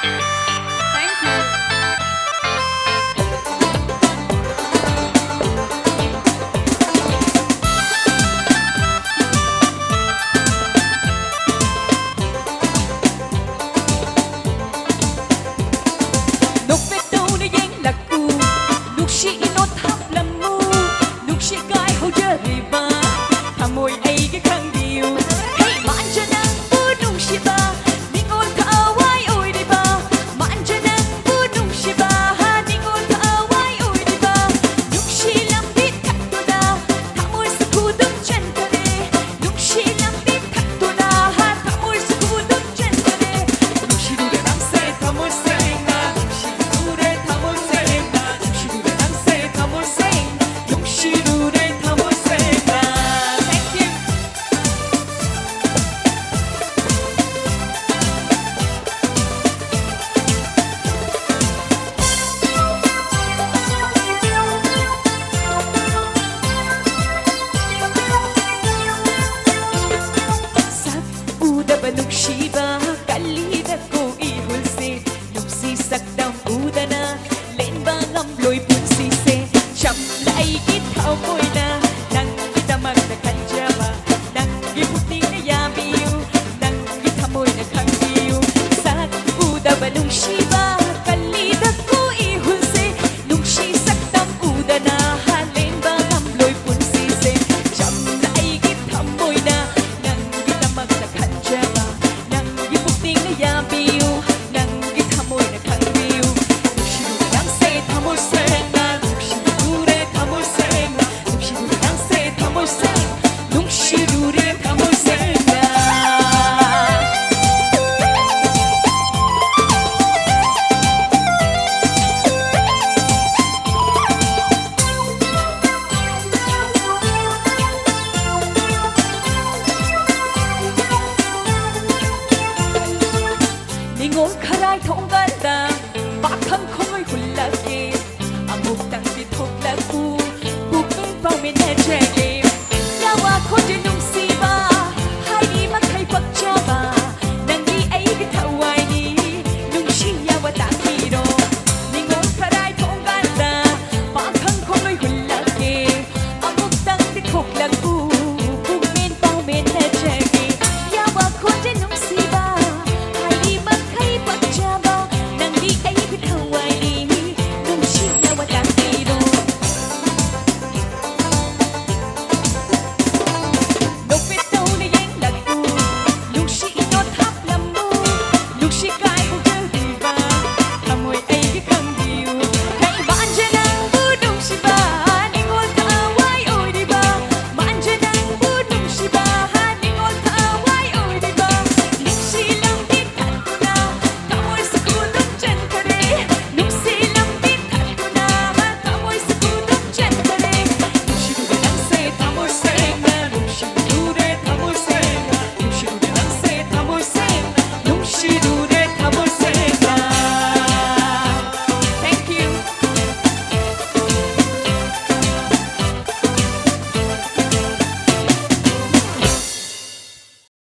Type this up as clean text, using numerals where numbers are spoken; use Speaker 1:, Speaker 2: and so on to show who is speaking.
Speaker 1: Thank you.
Speaker 2: Nungsiba kalida ko ihulse nungsi sakdam udana len bangam loy punsise cham lai kita moy na nang kita magdakan jama nang giputi na yamiu nang kita moy na kangiu sak uda ba nungsiba kalida ko ihulse nungsi sakdam udana len bangam loy punsise cham lai kita moy na nang kita magdakan jama Ningon karay thong ganda bakang khoi hulake